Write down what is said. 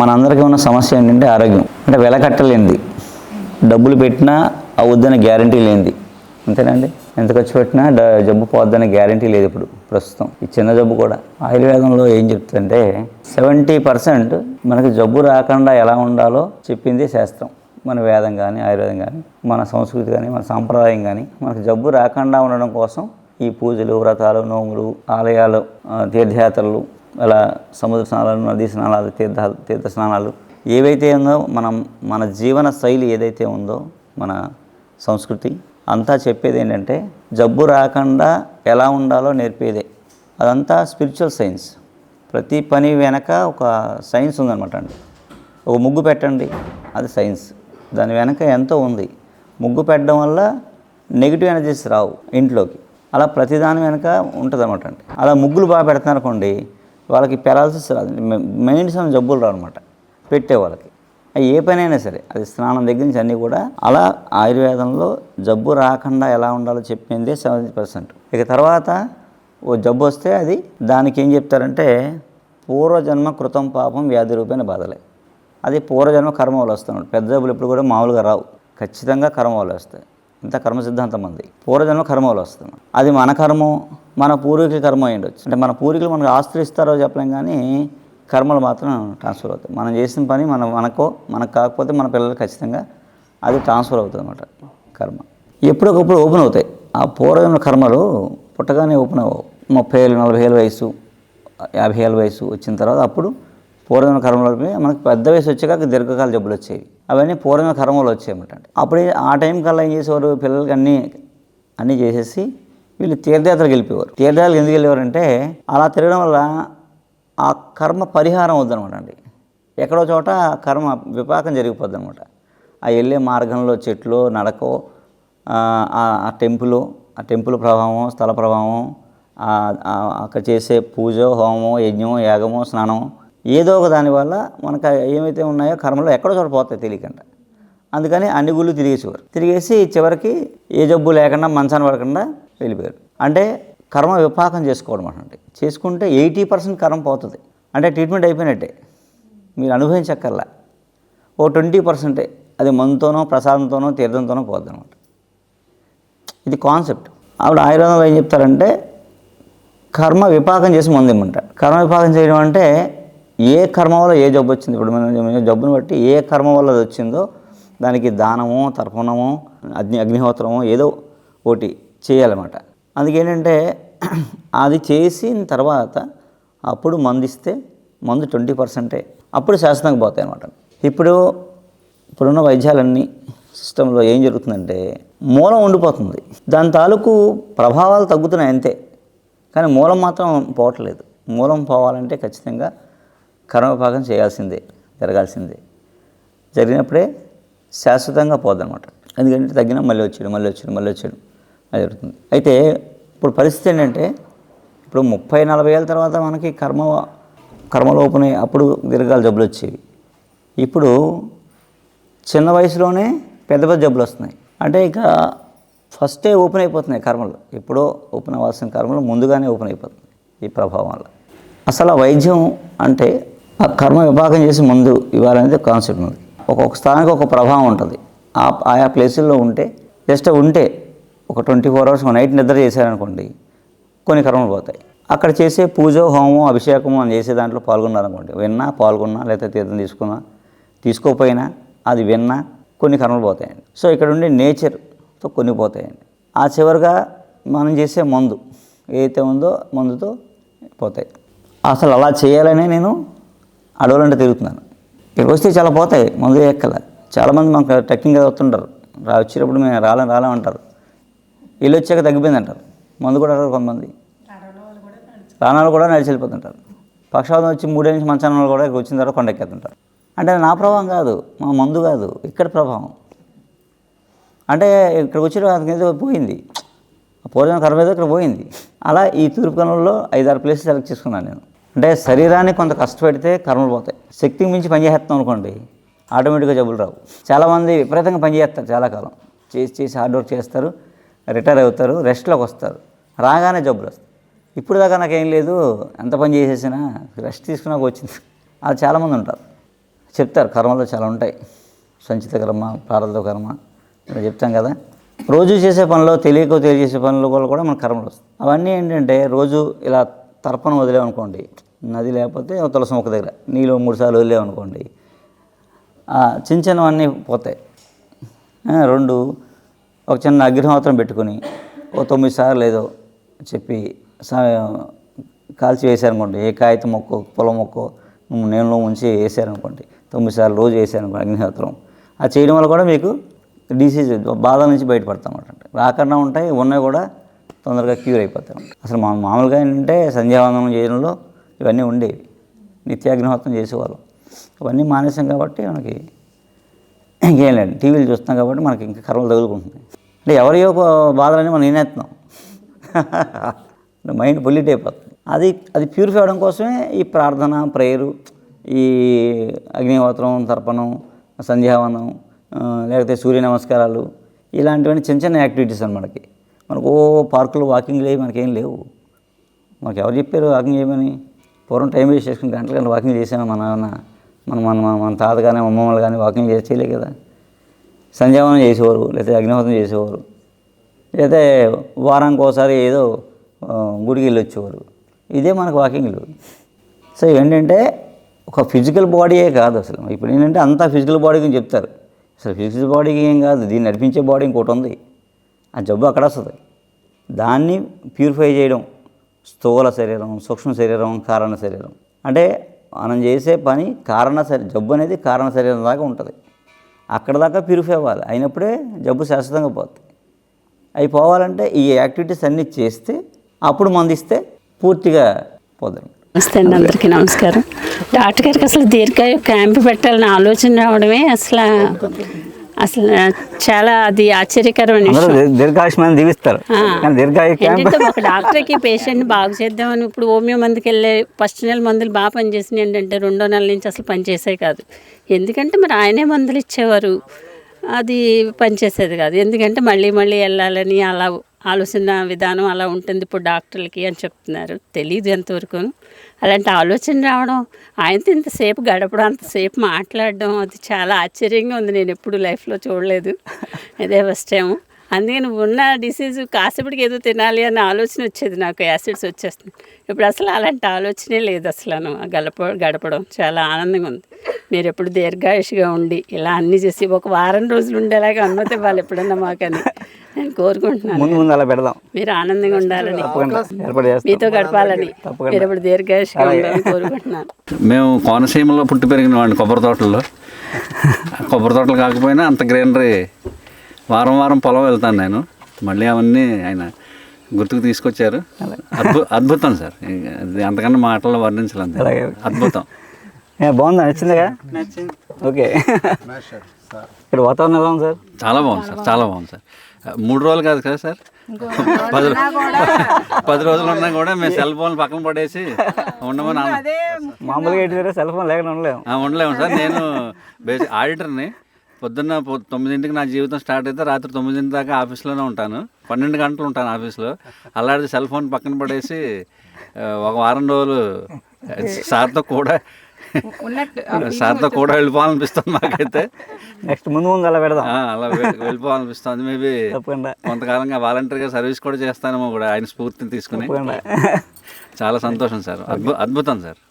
మనందరికీ ఉన్న సమస్య ఏంటంటే ఆరోగ్యం. అంటే వెలకట్టలేనిది, డబ్బులు పెట్టినా అవుద్దనే గ్యారంటీ లేనిది. అంతేనండి. ఎంత ఖర్చు పెట్టినా జబ్బు పోద్దనే గ్యారంటీ లేదు ఇప్పుడు ప్రస్తుతం. ఈ చిన్న జబ్బు కూడా ఆయుర్వేదంలో ఏం చెప్తుందంటే 70% మనకి జబ్బు రాకుండా ఎలా ఉండాలో చెప్పింది శాస్త్రం. మన వేదం కానీ, ఆయుర్వేదం కానీ, మన సంస్కృతి కానీ, మన సాంప్రదాయం కానీ, మనకు జబ్బు రాకుండా ఉండడం కోసం ఈ పూజలు, వ్రతాలు, నోములు, ఆలయాలు, తీర్థయాత్రలు, అలా సముద్ర స్నానాలు, నదీ స్నానాలు, తీర్థ స్నానాలు ఏవైతే ఉందో మన జీవన శైలి ఏదైతే ఉందో మన సంస్కృతి అంతా చెప్పేది ఏంటంటే జబ్బు రాకుండా ఎలా ఉండాలో నేర్పేదే. అదంతా స్పిరిచువల్ సైన్స్. ప్రతి పని వెనక ఒక సైన్స్ ఉందన్నమాట అండి. ఒక ముగ్గు పెట్టండి, అది సైన్స్. దాని వెనక ఎంతో ఉంది. ముగ్గు పెట్టడం వల్ల నెగిటివ్ ఎనర్జీస్ రావు ఇంట్లోకి. అలా ప్రతిదాని వెనక ఉంటుంది అనమాట అండి. అలా ముగ్గులు బాగా పెడుతున్నారనుకోండి, వాళ్ళకి పెరాలసిస్ రాదు, మెయిన్స్ అని జబ్బులు రావు అనమాట పెట్టే వాళ్ళకి. ఏ పని అయినా సరే, అది స్నానం దగ్గర నుంచి అన్నీ కూడా. అలా ఆయుర్వేదంలో జబ్బు రాకుండా ఎలా ఉండాలో చెప్పిందే 70%. ఇక తర్వాత ఓ జబ్బు వస్తే అది దానికి ఏం చెప్తారంటే పూర్వజన్మ కృతం పాపం వ్యాధి రూపేణ బాధలే. అది పూర్వజన్మ కర్మ వల్ల వస్తున్నాడు. పెద్ద జబ్బులు ఇప్పుడు కూడా మామూలుగా రావు, ఖచ్చితంగా కర్మ వల్ల వస్తాయి. ఇంత కర్మ సిద్ధాంతం ఉంది. పూర్వజన్మ కర్మ వల్ల వస్తున్నాడు. అది మన కర్మ, మన పూర్వీకుల కర్మ అయ్యి ఉండొచ్చు. అంటే మన పూర్వీకులు మనకు ఆస్తులు ఇస్తారో చెప్పలేం, కానీ కర్మలు మాత్రం ట్రాన్స్ఫర్ అవుతాయి. మనం చేసిన పని మనకు కాకపోతే మన పిల్లలు ఖచ్చితంగా అది ట్రాన్స్ఫర్ అవుతుంది అన్నమాట. కర్మ ఎప్పటికప్పుడు ఓపెన్ అవుతాయి. ఆ పూర్వజన్మ కర్మలు పుట్టగానే ఓపెన్ అవ్వవు. 30 ఏళ్ళు, 40 ఏళ్ళ వయసు, 50 ఏళ్ళ వయసు వచ్చిన తర్వాత అప్పుడు పూర్వజన్మ కర్మలు మనకు పెద్ద వయసు వచ్చాక దీర్ఘకాల జబ్బులు వచ్చేవి. అవన్నీ పూర్వజన్మ కర్మలు వచ్చాయన్నమాట. అప్పుడు ఆ టైం కల్లా ఏం చేసేవారు, పిల్లలకి అన్నీ చేసేసి వీళ్ళు తీర్థయాత్రలకు వెళ్ళిపోయేవారు. తీర్థయాత్రలకు ఎందుకు వెళ్ళేవారంటే అలా తిరగడం వల్ల ఆ కర్మ పరిహారం అవుద్దనమాట అండి. ఎక్కడో చోట కర్మ విపాకం జరిగిపోద్ది అనమాట. ఆ వెళ్ళే మార్గంలో చెట్లు, నడకో, ఆ టెంపుల్ ప్రభావం, స్థల ప్రభావం, అక్కడ చేసే పూజ, హోమం, యజ్ఞం, యాగము, స్నానం, ఏదో ఒక దానివల్ల మనకు ఏమైతే ఉన్నాయో కర్మలో ఎక్కడో చోట పోతాయి తెలియకుండా. అందుకని అన్ని గుళ్ళు తిరిగేసి చివరికి ఏ జబ్బు లేకుండా మంచాన్ని పడకుండా వెళ్ళిపోయారు. అంటే కర్మ విపాకం చేసుకోవడం అంటే చేసుకుంటే 80% కర్మ పోతుంది. అంటే ట్రీట్మెంట్ అయిపోయినట్టే, మీరు అనుభవించక్కర్లా. ఓ 20% అది మందుతోనో, ప్రసాదంతోనో, తీర్థంతోనో పోద్ది అనమాట. ఇది కాన్సెప్ట్. ఆవిడ ఆయుర్వేదంలో ఏం చెప్తారంటే కర్మ విపాకం చేసి మందు ఇమ్మంటారు. కర్మ విపాకం చేయడం అంటే ఏ కర్మ వల్ల ఏ జబ్బు వచ్చింది, ఇప్పుడు మనం జబ్బును బట్టి ఏ కర్మ వల్ల అది వచ్చిందో దానికి దానము, తర్పణము, అగ్నిహోత్రము ఏదో ఒకటి చేయాలన్నమాట. అందుకేంటంటే అది చేసిన తర్వాత అప్పుడు మందు ఇస్తే మందు 20% అప్పుడు శాశ్వతంగా పోతాయి అన్నమాట. ఇప్పుడున్న వైద్యాలన్నీ సిస్టంలో ఏం జరుగుతుందంటే మూలం ఉండిపోతుంది. దాని తాలూకు ప్రభావాలు తగ్గుతున్నాయి అంతే, కానీ మూలం మాత్రం పోవట్లేదు. మూలం పోవాలంటే ఖచ్చితంగా కర్మవిపాకం చేయాల్సిందే, జరగాల్సిందే. జరిగినప్పుడే శాశ్వతంగా పోద్దనమాట. ఎందుకంటే తగ్గినా మళ్ళీ వచ్చాడు అది జరుగుతుంది. అయితే ఇప్పుడు పరిస్థితి ఏంటంటే ఇప్పుడు 30-40 ఏళ్ళ తర్వాత మనకి కర్మలో ఓపెన్ అయ్యి అప్పుడు దీర్ఘకాల జబ్బులు వచ్చేవి. ఇప్పుడు చిన్న వయసులోనే పెద్ద జబ్బులు వస్తున్నాయి. అంటే ఇక ఫస్టే ఓపెన్ అయిపోతున్నాయి కర్మలు. ఎప్పుడో ఓపెన్ అవ్వాల్సిన కర్మలు ముందుగానే ఓపెన్ అయిపోతుంది ఈ ప్రభావం వల్ల. అసలు వైద్యం అంటే ఆ కర్మ విభాగం చేసి ముందు ఇవ్వాలనేది కాన్సెప్ట్ ఉంది. ఒక్కొక్క స్థానానికి ఒక ప్రభావం ఉంటుంది. ఆయా ప్లేసుల్లో ఉంటే ఒక 24 hours నైట్ నిద్ర చేశారనుకోండి, కొన్ని కర్మలు పోతాయి. అక్కడ చేసే పూజ, హోమం, అభిషేకం అని చేసే దాంట్లో పాల్గొన్నారనుకోండి, పాల్గొన్నా లేకపోతే తీర్థం తీసుకోకపోయినా అది కొన్ని కర్మలు పోతాయండి. సో ఇక్కడ ఉండే నేచర్తో కొన్ని పోతాయండి. ఆ చివరిగా మనం చేసే మందు ఏదైతే ఉందో మందుతో పోతాయి. అసలు అలా చేయాలనే నేను అడవులంటే తిరుగుతున్నాను. ఇక్కడికి వస్తే చాలా పోతాయి, మందు ఎక్కల. చాలామంది మనకు ట్రెక్కింగ్ వస్తుంటారు, వచ్చేటప్పుడు మేము రాలేం అంటారు. వీళ్ళు వచ్చాక తగ్గిపోయింది అంటారు. మందు కూడా అడగరు కొంతమంది. ప్రాణాలు కూడా నడిచి వెళ్ళిపోతుంటారు. పక్షవాతం వచ్చి 3 ఏళ్ళ నుంచి మంచానాలు కూడా ఇక్కడ వచ్చిన తర్వాత కొండెక్కేస్తుంటారు. అంటే నా ప్రభావం కాదు, మా మందు కాదు, ఇక్కడ ప్రభావం. అంటే ఇక్కడికి వచ్చి పోయింది, పూర్వజన్మ కర్మ మీద ఇక్కడ పోయింది. అలా ఈ తూర్పు కనులలో 5-6 ప్లేసెస్ సెలెక్ట్ చేసుకున్నాను నేను. అంటే శరీరాన్ని కొంత కష్టపెడితే కర్మలు పోతాయి. శక్తికి మించి పనిచేస్తాం అనుకోండి, ఆటోమేటిక్గా జబ్బులు రావు. చాలామంది విపరీతంగా పనిచేస్తారు, చాలా కాలం చేసి హార్డ్ వర్క్ చేస్తారు, రిటైర్ అవుతారు, రెస్ట్లోకి వస్తారు, రాగానే జబ్బులు వస్తాయి. ఇప్పుడు దాకా నాకేం లేదు, ఎంత పని చేసేసినా రెస్ట్ తీసుకున్నాక వచ్చింది. అది చాలామంది ఉంటారు. చెప్తారు కర్మలో చాలా ఉంటాయి, సంచిత కర్మ, ప్రారంభ కర్మ ఇలా చెప్తాం కదా. రోజు చేసే పనిలో తెలియచేసే పనులు కూడా మన కర్మలు వస్తాయి. అవన్నీ ఏంటంటే రోజు ఇలా తర్పణం వదిలేమనుకోండి, నది లేకపోతే తులసి మొక్క దగ్గర నీళ్ళు 3 సార్లు వదిలేమనుకోండి, చిన్న చిన్నవన్నీ పోతాయి. 2 ఒక చిన్న అగ్నిహోత్రం పెట్టుకుని 9 సార్లు ఏదో చెప్పి కాల్చి వేసారనుకోండి, ఏ కాగితం మొక్క పొలం మొక్క నీళ్ళలో ముంచి వేసారనుకోండి, 9 సార్లు రోజు వేసారనుకోండి అగ్నిహోత్రం, అది చేయడం వల్ల కూడా మీకు డిసీజ్ బాధల నుంచి బయటపడతామన్నమాట. రాకుండా ఉంటాయి, ఉన్నవి కూడా తొందరగా క్యూర్ అయిపోతాయి. అసలు మామూలుగా ఏంటంటే సంధ్యావందనం చేయడంలో ఇవన్నీ ఉండేవి, నిత్యాగ్నిహోత్రం చేసేవాళ్ళం. అవన్నీ మానేసాం కాబట్టి మనకి ఇంకేం లేదు, టీవీలు చూస్తున్నాం కాబట్టి మనకి ఇంకా కర్మలు తగులుకుంటున్నాయి. అంటే ఎవరియో బాధలని మనం వినేస్తున్నాం, మైండ్ పొల్యూట్ అయిపోతుంది. అది ప్యూరిఫై అవ్వడం కోసమే ఈ ప్రార్థన, ప్రేయరు, ఈ అగ్నిహోత్రం, తర్పణం, సంధ్యావందనం, లేకపోతే సూర్య నమస్కారాలు, ఇలాంటివన్నీ చిన్న చిన్న యాక్టివిటీస్ అని మనకు పార్కులు వాకింగ్ లేవు, మనకేం లేవు. మనకు ఎవరు చెప్పారు వాకింగ్ చేయమని? పూర్వం టైం వేస్ట్ చేసుకుని గంటలు వాకింగ్ చేసాము. మన తాత కానీ అమ్మమ్మలు కానీ వాకింగ్ చేయలే కదా. సంధ్యావనం చేసేవారు, లేకపోతే అగ్నిహోత్రం చేసేవారు, లేకపోతే వారానికి ఒకసారి ఏదో గుడికి వెళ్ళి వచ్చేవారు. ఇదే మనకు వాకింగ్లు. సో ఏంటంటే ఒక ఫిజికల్ బాడీయే కాదు అసలు. ఇప్పుడు ఏంటంటే అంతా ఫిజికల్ బాడీ గురించి చెప్తారు. అసలు ఫిజికల్ బాడీకి ఏం కాదు, దీన్ని నడిపించే బాడీ ఇంకోటి ఉంది. ఆ జబ్బు అక్కడ వస్తుంది. దాన్ని ప్యూరిఫై చేయడం స్థూల శరీరం, సూక్ష్మ శరీరం, కారణ శరీరం. అంటే మనం చేసే పని జబ్బు అనేది కారణ శరీరం దాకా ఉంటుంది. అక్కడ దాకా ప్యూరిఫై అవ్వాలి, అయినప్పుడే జబ్బు శాశ్వతంగా పోతుంది. అవి పోవాలంటే ఈ యాక్టివిటీస్ అన్నీ చేస్తే అప్పుడు మందిస్తే పూర్తిగా పోదాం. నమస్తే అండి, అందరికీ నమస్కారం. డాక్టర్ గారికి అసలు దీర్ఘాయు క్యాంప్ పెట్టాలని ఆలోచన రావడమే అసలు చాలా అది ఆశ్చర్యకరమైన విషయం. దీర్ఘాయుష్మాన్ని దీవిస్తారు. ఏంటంటే ఒక డాక్టర్కి పేషెంట్ని బాగు చేద్దామని ఇప్పుడు హోమియో మందుకి వెళ్ళే ఫస్ట్ నెల మందులు బాగా పనిచేసినాయి ఏంటంటే 2వ నెల నుంచి అసలు పనిచేసే కాదు. ఎందుకంటే మరి ఆయనే మందులు ఇచ్చేవారు, అది పనిచేసేది కాదు. ఎందుకంటే మళ్ళీ వెళ్ళాలని అలా ఆలోచన విధానం అలా ఉంటుంది ఇప్పుడు డాక్టర్లకి అని చెప్తున్నారు. తెలీదు ఎంతవరకు. అలాంటి ఆలోచన రావడం, ఆయనతో ఇంతసేపు గడపడం, అంతసేపు మాట్లాడడం, అది చాలా ఆశ్చర్యంగా ఉంది. నేను ఎప్పుడు లైఫ్లో చూడలేదు, ఇదే ఫస్ట్ టైం. అందుకే నువ్వు ఉన్న డిసీజ్ కాసేపటికి ఏదో తినాలి అన్న ఆలోచన వచ్చేది నాకు, యాసిడ్స్ వచ్చేస్తుంది. ఇప్పుడు అసలు అలాంటి ఆలోచనే లేదు అసలు. గడపడం చాలా ఆనందంగా ఉంది. మీరు ఎప్పుడు దీర్ఘాయుషిగా ఉండి ఇలా అన్నీ చేసి ఒక వారం రోజులు ఉండేలాగా అనుమతి ఇవ్వాలి ఎప్పుడన్నా మాకని నేను కోరుకుంటున్నాను. మీరు ఆనందంగా ఉండాలని, మీతో గడపాలని, మీరు ఎప్పుడు దీర్ఘాయుషిగా ఉండాలని కోరుకుంటున్నాను. మేము కోనసీమలో పుట్టి పెరిగిన వాడిని, కొబ్బరి తోటలు కాకపోయినా అంత గ్రీనరీ. వారం పొలం వెళ్తాను నేను. మళ్ళీ అవన్నీ ఆయన గుర్తుకు తీసుకొచ్చారు. అద్భుతం సార్, అది అంతకన్నా మాటల్లో వర్ణించలేదు. అద్భుతం. బాగుందా? నచ్చిందిగా? ఓకే. ఇక్కడ వాతావరణం ఎలా ఉంది సార్? చాలా బాగుంది సార్. 3 రోజులు కాదు కదా సార్, 10 రోజులు ఉన్నా కూడా మేము సెల్ ఫోన్ పక్కన పడేసి ఉండమని. మామూలుగా సెల్ ఫోన్ లేకుండా ఉండలేము సార్. నేను ఆడిటర్ని. పొద్దున్న 9ంటికి నా జీవితం స్టార్ట్ అయితే రాత్రి 9 దాకా ఆఫీస్లోనే ఉంటాను. 12 గంటలు ఉంటాను ఆఫీస్లో. అలాంటి సెల్ ఫోన్ పక్కన పడేసి ఒక వారం రోజులు సార్తో కూడా వెళ్ళిపోవాలనిపిస్తుంది మాకైతే. నెక్స్ట్ ముందు అలా పెడదాం, అలా వెళ్ళిపోవాలనిపిస్తుంది. మేబీ కొంతకాలంగా వాలంటీర్గా సర్వీస్ కూడా చేస్తానేమో కూడా ఆయన స్ఫూర్తిని తీసుకుని. చాలా సంతోషం సార్, అద్భుతం సార్.